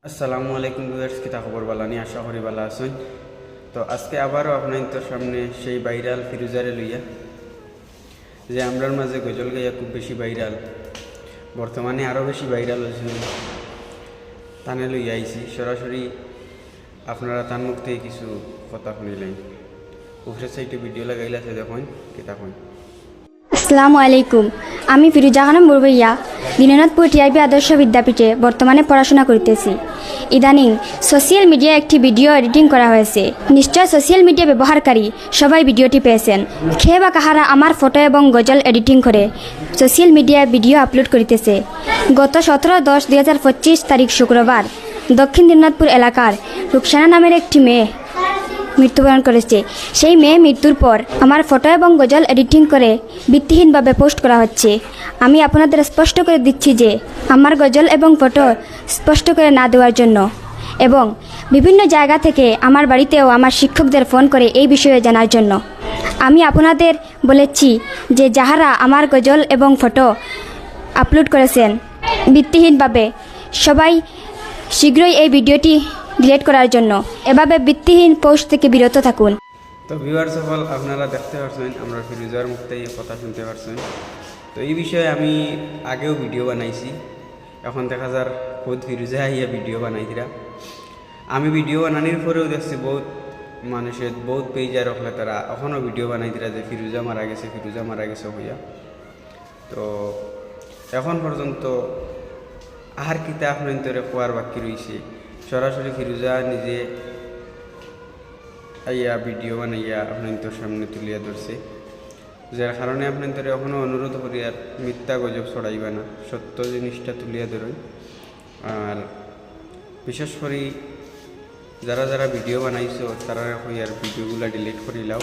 আসসালামু আলাইকুম ভিউয়ার্স, কিতা খবর বালানি? আশা করি ভালো আছেন। তো আজকে আবারও আপনাদের সামনে সেই ভাইরাল ফিরোজারে লইয়া, যে আমরার মাঝে গজল গাইয়া খুব বেশি ভাইরাল, বর্তমানে আরও বেশি ভাইরাল হয়েছে, তানে লইয়া আইছি। সরাসরি আপনারা তার মুখ থেকে কিছু কথা শুনিলেন। উপরে সাইডে ভিডিও লাগাইলে আছে, দেখুন কিতা কই। আসসালামু আলাইকুম। আমি ফিরোজা খানম বড়বইয়া দীননাথপুর টিআইবি আদর্শ বিদ্যাপীঠে বর্তমানে পড়াশোনা করতেছি। ইদানিং সোশ্যাল মিডিয়ায় একটি ভিডিও এডিটিং করা হয়েছে। নিশ্চয় সোশ্যাল মিডিয়া ব্যবহারকারী সবাই ভিডিওটি পেয়েছেন। খেয়ে বা কাহারা আমার ফটো এবং গজল এডিটিং করে সোশ্যাল মিডিয়ায় ভিডিও আপলোড করিতেছে। গত 17/10/2025 তারিখ শুক্রবার দক্ষিণ দীননাথপুর এলাকার রুকসানা নামের একটি মেয়ে মৃত্যুবরণ করেছে। সেই মেয়ে মৃত্যুর পর আমার ফটো এবং গজল এডিটিং করে ভিত্তিহীনভাবে পোস্ট করা হচ্ছে। আমি আপনাদের স্পষ্ট করে দিচ্ছি যে আমার গজল এবং ফটো স্পষ্ট করে না দেওয়ার জন্য, এবং বিভিন্ন জায়গা থেকে আমার বাড়িতেও আমার শিক্ষকদের ফোন করে এই বিষয়ে জানার জন্য। আমি আপনাদের বলেছি যে যাহারা আমার গজল এবং ফটো আপলোড করেছেন ভিত্তিহীনভাবে, সবাই শীঘ্রই এই ভিডিওটি ডিলিট করার জন্য। এভাবে ভিত্তিহীন পোস্ট থেকে বিরত থাকুন। তো ভিউয়ার সকল, আপনারা দেখতে পাচ্ছেন, আমরা ফিরোজার মুখ থেকে কথা শুনতে পারছেন। তো এই বিষয়ে আমি আগেও ভিডিও বানাইছি। এখন দেখা যার খুদ ফিরোজা ইয়া ভিডিও বানাইছিরা। আমি ভিডিও বানানোর পরেও দেখছি বহুত মানুষের বহুত পেজা রাখলে তারা এখনও ভিডিও বানাইছিরা যে ফিরোজা মারা গেছে, ফিরোজা মারা গেছে হইয়া। তো এখন পর্যন্ত আহার কিতা আপনার খোয়ার বাকি রয়েছে। সরাসরি ফিরোজা নিজে আইয়া ভিডিও বানাইয়া আপনার সামনে তুলিয়া ধরছে, যার কারণে আপনাদের এখনও অনুরোধ করি আর মিথ্যা গজব ছড়াইবা না, সত্য জিনিসটা তুলিয়া ধরুন। আর বিশেষ করে যারা যারা ভিডিও বানাইছো তারা হই আর ভিডিওগুলো ডিলিট করিলাও,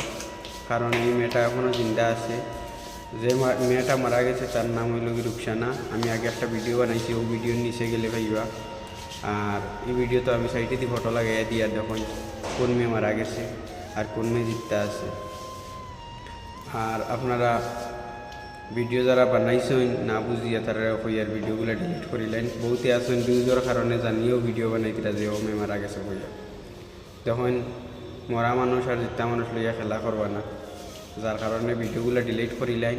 কারণ এই মেয়েটা এখনও জিন্দা আছে। যে মেয়েটা মারা গেছে তার নাম হইল রুকসানা। আমি আগে একটা ভিডিও বানাইছি, ও ভিডিওর নিচে গেলে ভাইবা। আর এই ভিডিও তো আমি সাইডে দিয়ে ফটো লাগাইয়া দিয়া দেখুন কোন মেয়ে মারা গেছে আর কোন মেয়ে জিততে আছে। আর আপনারা ভিডিও যারা বানাইছেন না বুঝিয়া তারা হইয়ার ভিডিওগুলো ডিলিট করিলেন। বহুতে আছেন ভিউজের কারণে জানিয়েও ভিডিও বানাইতিরা যে ও মেয়ে মারা গেছে হইয়া। দেখুন মরা মানুষ আর জিতা মানুষ লইয়া খেলা করবা না, যার কারণে ভিডিওগুলো ডিলিট করিলেন।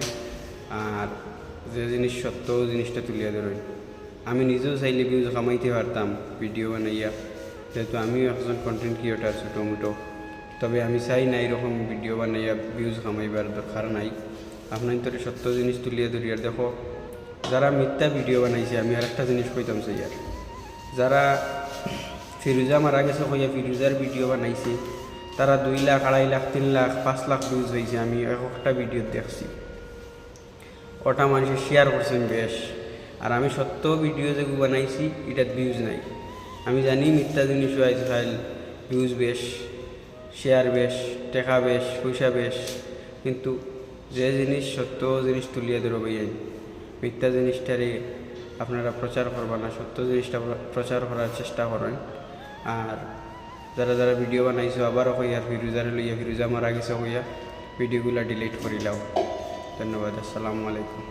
আর যে জিনিস সত্য জিনিসটা তুলিয়া ধরেন। আমি নিজেও চাইলে ভিউজ কামাইতে পারতাম ভিডিও বানাইয়া, যেহেতু আমিও একজন কন্টেন্ট ক্রিয়েটার ছোটো মোটো। তবে আমি চাই না এরকম ভিডিও বানাইয়া ভিউজ কামাইবার দরকার নাই। আপনার সত্য জিনিস তুলিয়া ধরি। আর দেখো, যারা মিথ্যা ভিডিও বানাইছে, আমি আর একটা জিনিস কইতাম চাই, আর যারা ফিরোজা মারা গেছে হইয়া ফিরোজার ভিডিও বানাইছে, তারা 2 লাখ, 2.5 লাখ, 3 লাখ, 5 লাখ ভিউজ হয়েছে। আমি একটা ভিডিও দেখছি, ওটা মানুষের শেয়ার করছেন বেশ। আর আমি সত্য ভিডিও যেগুলো বানাইছি এটার ভিউজ নাই। আমি জানি মিথ্যা জিনিস হয়েছে, ফাইল ভিউজ বেশ, শেয়ার বেশ, টেকা বেশ, পয়সা বেশ, কিন্তু যে জিনিস সত্য জিনিস তুলিয়া ধরবে, মিথ্যা জিনিসটারে আপনারা প্রচার করবা না, সত্য জিনিসটা প্রচার করার চেষ্টা করেন। আর যারা যারা ভিডিও বানাইছো আবারও হইয়া ফিরোজারে লইয়া, ফিরোজা মারা গেছে হইয়া ভিডিওগুলো ডিলিট করিলাও। ধন্যবাদ। আসসালামু আলাইকুম।